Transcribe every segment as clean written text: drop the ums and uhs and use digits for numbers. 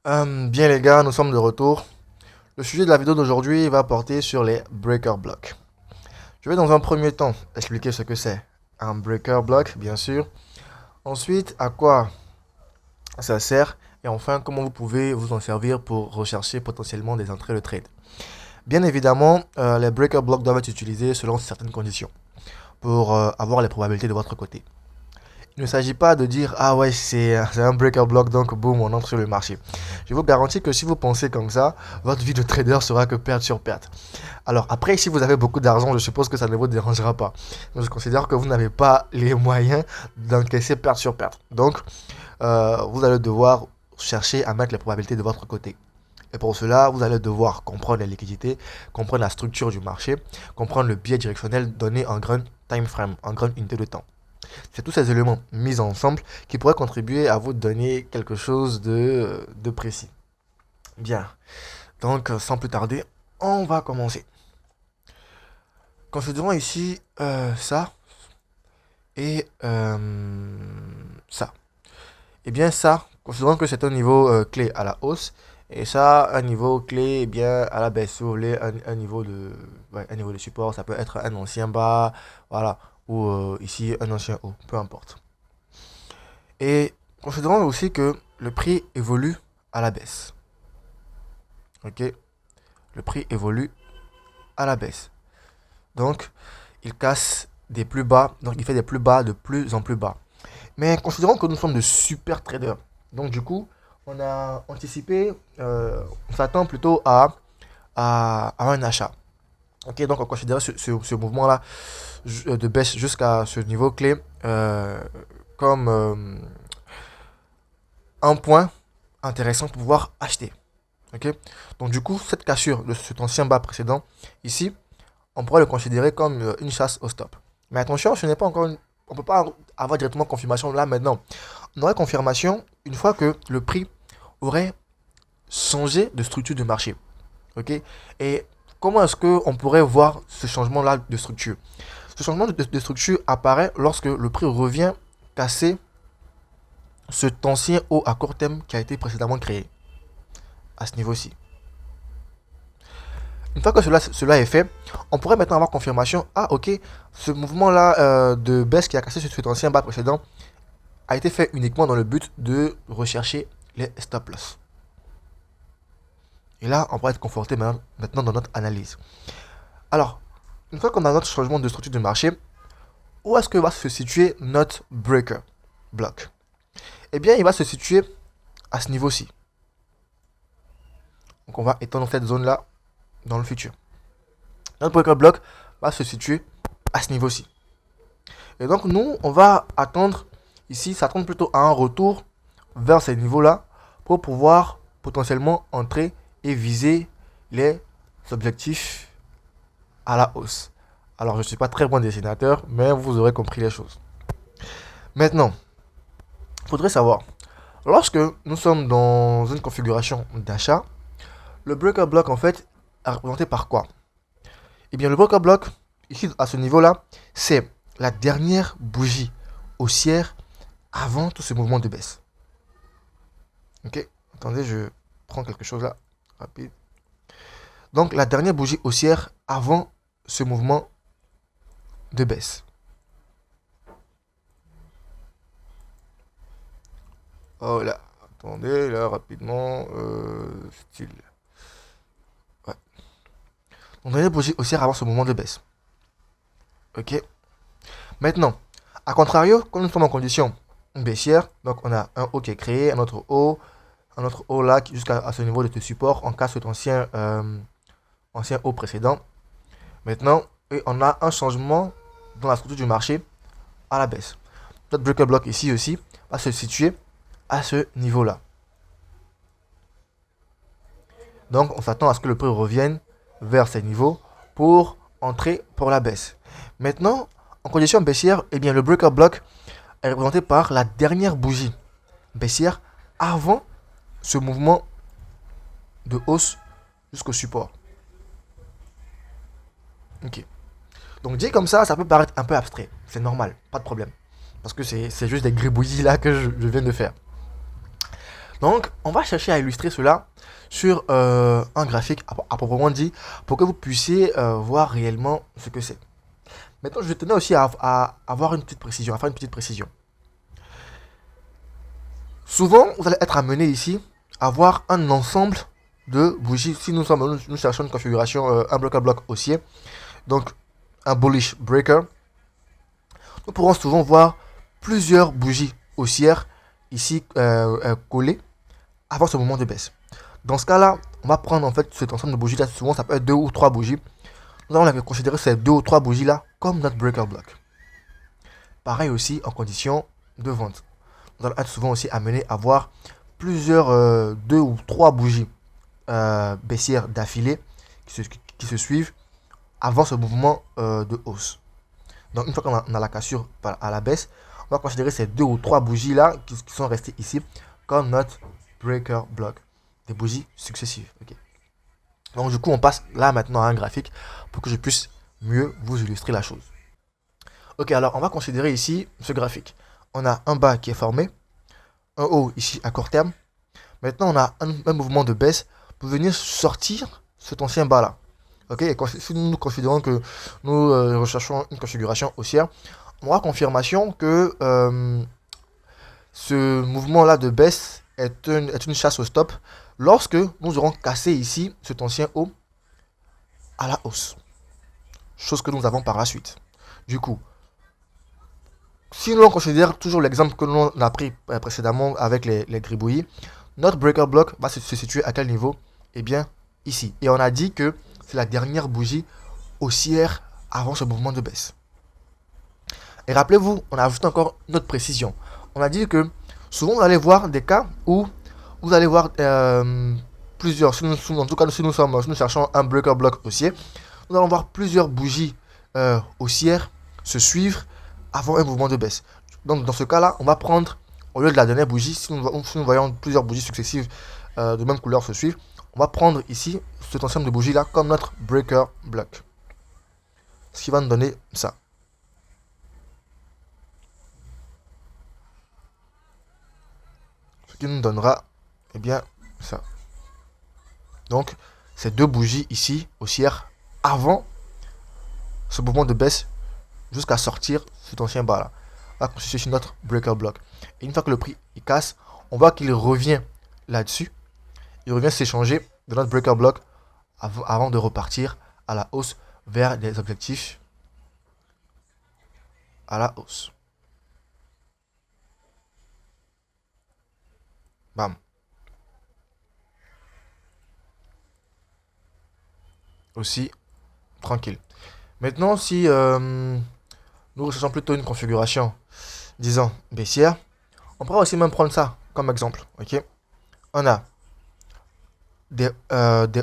Bien les gars, nous sommes de retour. Le sujet de la vidéo d'aujourd'hui va porter sur les breaker blocks. Je vais dans un premier temps expliquer ce que c'est un breaker block, bien sûr. Ensuite, à quoi ça sert. Et enfin, comment vous pouvez vous en servir pour rechercher potentiellement des entrées de trade. Bien évidemment, les breaker blocks doivent être utilisés selon certaines conditions pour avoir les probabilités de votre côté. Il ne s'agit pas de dire ah ouais c'est un breaker block donc boum on entre sur le marché. Je vous garantis que si vous pensez comme ça, votre vie de trader sera que perte sur perte. Alors après si vous avez beaucoup d'argent, je suppose que ça ne vous dérangera pas. Donc, je considère que vous n'avez pas les moyens d'encaisser perte sur perte. Donc vous allez devoir chercher à mettre les probabilités de votre côté. Et pour cela, vous allez devoir comprendre les liquidités, comprendre la structure du marché, comprendre le biais directionnel donné en grand time frame, en grande unité de temps. C'est tous ces éléments mis ensemble qui pourraient contribuer à vous donner quelque chose de précis. Bien, donc sans plus tarder, on va commencer. Considérons ici ça et ça. Et bien ça, considérons que c'est un niveau clé à la hausse et ça un niveau clé bien à la baisse. Si vous voulez un niveau un niveau de support, ça peut être un ancien bas, voilà, ou ici un ancien haut, peu importe. Et considérons aussi que le prix évolue à la baisse. Ok, le prix évolue à la baisse. Donc, il casse des plus bas, donc il fait des plus bas de plus en plus bas. Mais considérons que nous sommes de super traders. Donc, du coup, on a anticipé, on s'attend plutôt à un achat. Ok, donc on considère ce mouvement-là de baisse jusqu'à ce niveau clé comme un point intéressant pour pouvoir acheter. Ok, donc du coup, cette cassure de cet ancien bas précédent, ici, on pourrait le considérer comme une chasse au stop. Mais attention, ce n'est pas encore on ne peut pas avoir directement confirmation là maintenant. On aurait confirmation une fois que le prix aurait changé de structure de marché. Ok, et comment est-ce qu'on pourrait voir ce changement-là de structure? Ce changement de structure apparaît lorsque le prix revient casser cet ancien haut à court terme qui a été précédemment créé à ce niveau-ci. Une fois que cela est fait, on pourrait maintenant avoir confirmation. Ah ok, ce mouvement-là de baisse qui a cassé cet ancien bas précédent a été fait uniquement dans le but de rechercher les stop loss. Et là, on pourrait être conforté maintenant dans notre analyse. Alors, une fois qu'on a notre changement de structure de marché, où est-ce que va se situer notre breaker block? Eh bien, il va se situer à ce niveau-ci. Donc, on va étendre cette zone-là dans le futur. Notre breaker block va se situer à ce niveau-ci. Et donc, nous, on va attendre ici, s'attendre plutôt à un retour vers ces niveaux-là pour pouvoir potentiellement entrer et viser les objectifs à la hausse. Alors, je ne suis pas très bon dessinateur, mais vous aurez compris les choses. Maintenant, il faudrait savoir, lorsque nous sommes dans une configuration d'achat, le breaker block, en fait, est représenté par quoi? Eh bien, le breaker block, ici, à ce niveau-là, c'est la dernière bougie haussière avant tout ce mouvement de baisse. Ok, attendez, je prends quelque chose là, rapide. Donc, la dernière bougie haussière avant ce mouvement de baisse. Oh là, attendez, là, rapidement, style. Ouais. Donc, dernière bougie haussière avant ce mouvement de baisse. Ok. Maintenant, à contrario, quand nous sommes en condition baissière, donc on a un haut qui est créé, un autre haut là, jusqu'à ce niveau de support, on casse cet ancien haut précédent. Maintenant, et on a un changement dans la structure du marché à la baisse. Notre breaker block ici aussi va se situer à ce niveau-là. Donc, on s'attend à ce que le prix revienne vers ces niveaux pour entrer pour la baisse. Maintenant, en condition baissière, eh bien, le breaker block est représenté par la dernière bougie baissière avant ce mouvement de hausse jusqu'au support. Ok. Donc dit comme ça peut paraître un peu abstrait. C'est normal, pas de problème. Parce que c'est juste des gribouillis là que je viens de faire. Donc, on va chercher à illustrer cela sur un graphique à proprement dit pour que vous puissiez voir réellement ce que c'est. Maintenant, je tenais aussi à avoir une petite précision, à faire une petite précision. Souvent, vous allez être amené ici à voir un ensemble de bougies. Si nous cherchons une configuration, un breaker block haussier, donc un bullish breaker, nous pourrons souvent voir plusieurs bougies haussières ici collées avant ce moment de baisse. Dans ce cas-là, on va prendre en fait cet ensemble de bougies là. Souvent, ça peut être 2 ou 3 bougies. Nous allons considérer ces 2 ou 3 bougies là comme notre breaker block. Pareil aussi en condition de vente. Nous allons être souvent aussi amené à voir plusieurs 2 ou 3 bougies baissières d'affilée qui se suivent avant ce mouvement de hausse. Donc une fois qu'on a la cassure à la baisse, on va considérer ces 2 ou 3 bougies là qui sont restées ici comme notre breaker block. Des bougies successives. Okay. Donc du coup on passe là maintenant à un graphique pour que je puisse mieux vous illustrer la chose. Ok, alors on va considérer ici ce graphique. On a un bas qui est formé, un haut ici à court terme. Maintenant, on a un mouvement de baisse pour venir sortir cet ancien bas là. Ok, et si nous considérons que nous recherchons une configuration haussière, on aura confirmation que ce mouvement là de baisse est une chasse au stop lorsque nous aurons cassé ici cet ancien haut à la hausse. Chose que nous avons par la suite. Du coup, si l'on considère toujours l'exemple que l'on a pris précédemment avec les gribouillis, notre breaker block va se situer à quel niveau? Eh bien, ici. Et on a dit que c'est la dernière bougie haussière avant ce mouvement de baisse. Et rappelez-vous, on a ajouté encore une autre précision. On a dit que souvent, vous allez voir des cas où vous allez voir plusieurs, en tout cas si nous cherchons un breaker block haussier, nous allons voir plusieurs bougies haussières se suivre avant un mouvement de baisse. Donc dans ce cas-là, on va prendre, au lieu de la dernière bougie, si nous voyons plusieurs bougies successives de même couleur se suivre, on va prendre ici cet ensemble de bougies là comme notre breaker block. Ce qui va nous donner ça. Ce qui nous donnera, eh bien, ça. Donc, ces deux bougies ici, haussières, avant ce mouvement de baisse, jusqu'à sortir cet ancien bas là. Va constituer notre breaker block. Et une fois que le prix il casse, on voit qu'il revient là-dessus. Il revient s'échanger de notre breaker block avant de repartir à la hausse vers des objectifs à la hausse. Bam. Aussi tranquille. Maintenant, si nous recherchons plutôt une configuration, disons, baissière, on pourra aussi même prendre ça comme exemple. Ok, on a des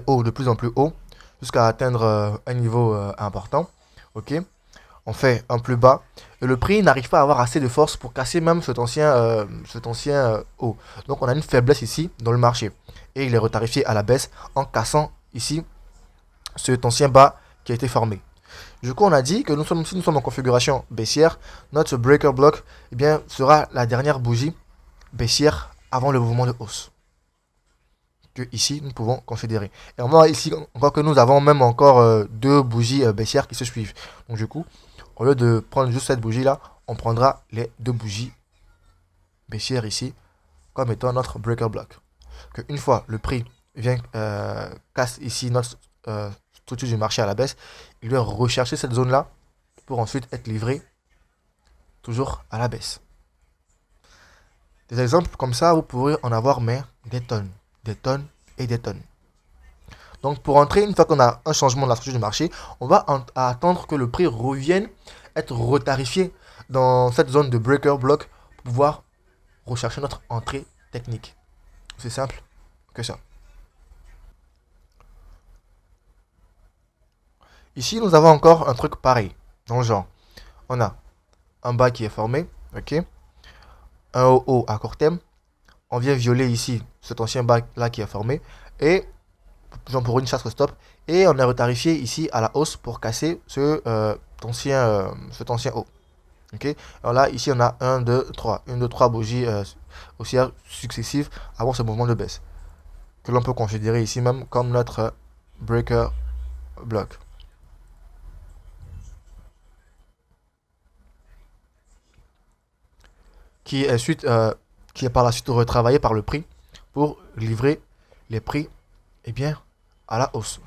hauts de plus en plus hauts jusqu'à atteindre un niveau important. Ok, on fait un plus bas et le prix n'arrive pas à avoir assez de force pour casser même cet ancien haut. Donc on a une faiblesse ici dans le marché et il est retarifié à la baisse en cassant ici cet ancien bas qui a été formé. Du coup, on a dit que si nous sommes en configuration baissière, notre breaker block eh bien, sera la dernière bougie baissière avant le mouvement de hausse. Que ici, nous pouvons considérer. Et on voit ici encore que nous avons même encore deux bougies baissières qui se suivent. Donc du coup, au lieu de prendre juste cette bougie-là, on prendra les deux bougies baissières ici comme étant notre breaker block. Que une fois le prix vient casse ici notre structure du marché à la baisse, il doit rechercher cette zone là pour ensuite être livré toujours à la baisse. Des exemples comme ça, vous pourrez en avoir mais des tonnes et des tonnes. Donc pour entrer, une fois qu'on a un changement de la structure du marché, on va attendre que le prix revienne être retarifié dans cette zone de breaker block pour pouvoir rechercher notre entrée technique. C'est simple que ça. Ici, nous avons encore un truc pareil. Dans le genre, on a un bas qui est formé, ok, un haut à court terme. On vient violer ici cet ancien bas là qui est formé et genre pour une chasse au stop et on est retarifié ici à la hausse pour casser cet ancien haut. Ok, alors là, ici, on a 1, 2, 3. 1, 2, 3 bougies haussières successives avant ce mouvement de baisse, que l'on peut considérer ici même comme notre breaker block. Qui est, qui est par la suite retravaillé par le prix pour livrer les prix bien, à la hausse.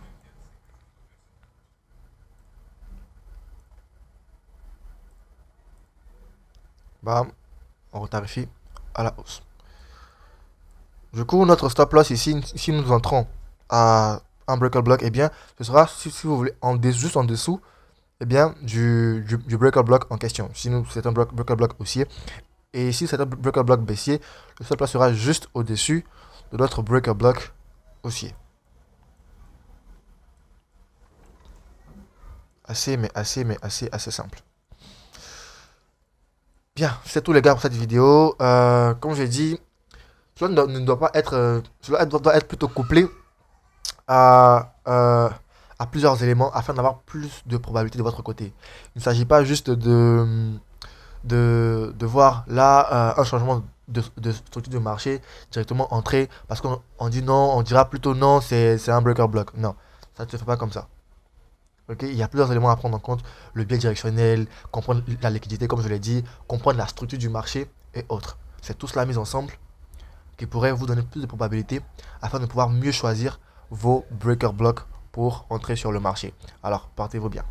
Bam, on retarifie à la hausse. Du coup, notre stop loss ici, si nous entrons à un breaker block, ce sera, si vous voulez, juste en dessous, du breaker block en question. Si c'est un breaker block haussier, et ici c'est un breaker block baissier, le stop loss sera juste au-dessus de notre breaker block haussier. Assez simple. Bien, c'est tout les gars pour cette vidéo. Comme j'ai dit, cela ne doit pas être, cela doit être plutôt couplé à plusieurs éléments afin d'avoir plus de probabilité de votre côté. Il ne s'agit pas juste de voir là un changement de structure de marché directement entrer parce qu'on dit non, on dira plutôt non, c'est un breaker block. Non, ça ne se fait pas comme ça. Okay, il y a plusieurs éléments à prendre en compte, le biais directionnel, comprendre la liquidité comme je l'ai dit, comprendre la structure du marché et autres. C'est tout cela mis ensemble qui pourrait vous donner plus de probabilités afin de pouvoir mieux choisir vos breaker blocks pour entrer sur le marché. Alors, portez-vous bien.